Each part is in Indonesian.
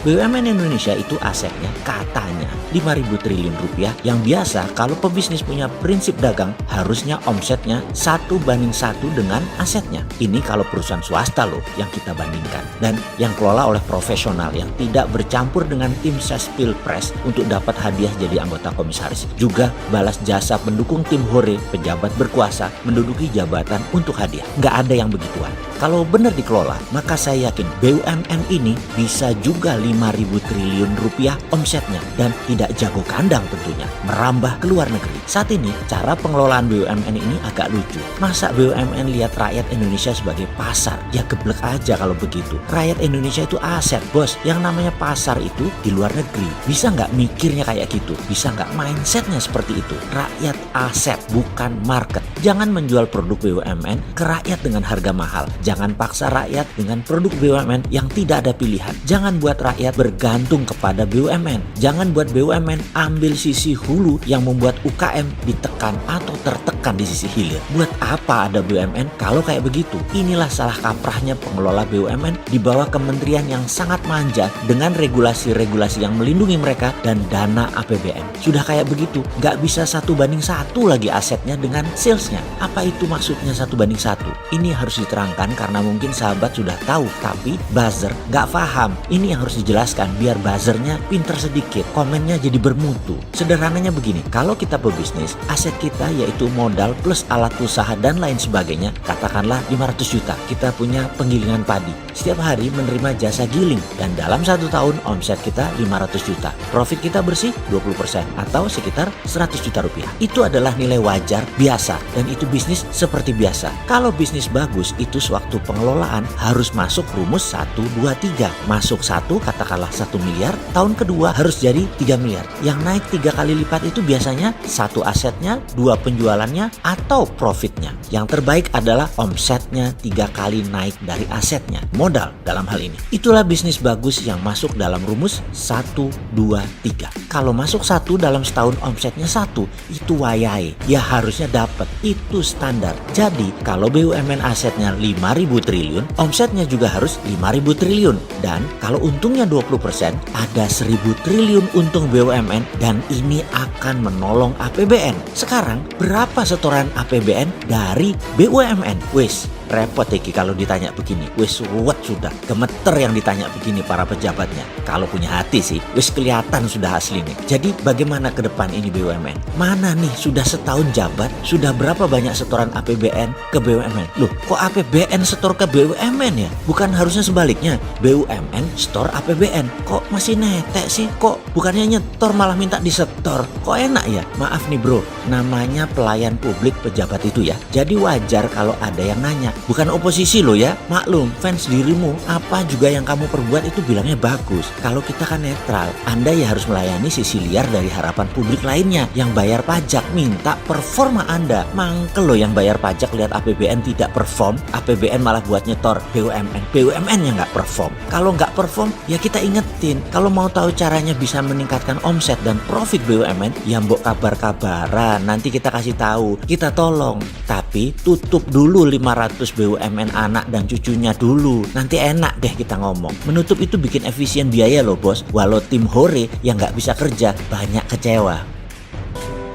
BUMN Indonesia itu asetnya katanya 5.000 triliun rupiah, yang biasa kalau pebisnis punya prinsip dagang harusnya omsetnya 1:1 dengan asetnya. Ini kalau perusahaan swasta loh yang kita bandingkan, dan yang kelola oleh profesional yang tidak bercampur dengan tim ses pilpres untuk dapat hadiah jadi anggota komisaris. Juga balas jasa pendukung tim hore pejabat berkuasa menduduki jabatan untuk hadiah. Nggak ada yang begituan. Kalau benar dikelola, maka saya yakin BUMN ini bisa juga 5.000 triliun rupiah omsetnya, dan tidak jago kandang tentunya, merambah ke luar negeri. Saat ini, cara pengelolaan BUMN ini agak lucu. Masa BUMN lihat rakyat Indonesia sebagai pasar? Ya geblek aja kalau begitu. Rakyat Indonesia itu aset, bos. Yang namanya pasar itu di luar negeri. Bisa nggak mikirnya kayak gitu? Bisa nggak mindsetnya seperti itu? Rakyat aset, bukan market. Jangan menjual produk BUMN ke rakyat dengan harga mahal. Jangan paksa rakyat dengan produk BUMN yang tidak ada pilihan. Jangan buat rakyat bergantung kepada BUMN. Jangan buat BUMN ambil sisi hulu yang membuat UKM ditekan atau tertekan di sisi hilir. Buat apa ada BUMN kalau kayak begitu? Inilah salah kaprahnya pengelola BUMN di bawah kementerian yang sangat manja dengan regulasi-regulasi yang melindungi mereka dan dana APBN. Sudah kayak begitu, nggak bisa 1:1 lagi asetnya dengan salesnya. Apa itu maksudnya 1:1? Ini harus diterangkan karena mungkin sahabat sudah tahu, tapi buzzer nggak paham. Ini yang harus dijelaskan biar buzzernya pinter sedikit, komennya jadi bermutu. Sederhananya begini, kalau kita pebisnis, aset kita yaitu modal plus alat usaha dan lain sebagainya, katakanlah 500 juta. Kita punya penggilingan padi. Setiap hari menerima jasa giling, dan dalam 1 tahun omset kita 500 juta. Profit kita bersih 20% atau sekitar 100 juta rupiah. Itu adalah nilai wajar biasa, dan itu bisnis seperti biasa. Kalau bisnis bagus, itu sewaktu pengelolaan harus masuk rumus 1, 2, 3. Masuk 1, katakanlah 1 miliar, tahun kedua harus jadi 3 miliar. Yang naik 3 kali lipat itu biasanya 1 asetnya, 2 penjualannya, atau profitnya. Yang terbaik adalah omsetnya 3 kali naik dari asetnya, modal dalam hal ini. Itulah bisnis bagus yang masuk dalam rumus 1, 2, 3. Kalau masuk 1 dalam setahun omsetnya 1, itu wayai. Ya harusnya dapat, itu standar. Jadi kalau BUMN asetnya 5.000 triliun, omsetnya juga harus 5.000 triliun. Dan kalau untungnya 20%, ada 1.000 triliun untung BUMN, dan ini akan menolong APBN. Sekarang berapa setoran APBN dari BUMN? Wis repot Eki kalau ditanya begini. Wis ruwet sudah, gemeter yang ditanya begini para pejabatnya. Kalau punya hati sih, wis kelihatan sudah aslinya. Jadi bagaimana ke depan ini BUMN? Mana nih sudah setahun jabat, sudah berapa banyak setoran APBN ke BUMN? Loh, kok APBN setor ke BUMN ya? Bukan harusnya sebaliknya, BUMN setor APBN. Kok masih netek sih? Kok bukannya nyetor malah minta disetor? Kok enak ya? Maaf nih bro, namanya pelayan publik pejabat itu ya. Jadi wajar kalau ada yang nanya. Bukan oposisi loh ya, maklum fans dirimu, apa juga yang kamu perbuat itu bilangnya bagus. Kalau kita kan netral, Anda ya harus melayani sisi liar dari harapan publik lainnya yang bayar pajak, minta performa Anda. Mangkel loh yang bayar pajak lihat APBN tidak perform, APBN malah buat nyetor BUMN, BUMN yang nggak perform. Kalau nggak perform, ya kita ingetin. Kalau mau tahu caranya bisa meningkatkan omset dan profit BUMN, ya mbok kabar-kabaran, nanti kita kasih tahu, kita tolong. Tapi tutup dulu 500 BUMN anak dan cucunya dulu. Nanti enak deh kita ngomong. Menutup itu bikin efisien biaya loh bos. Walau tim hore yang nggak bisa kerja banyak kecewa.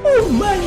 Oh my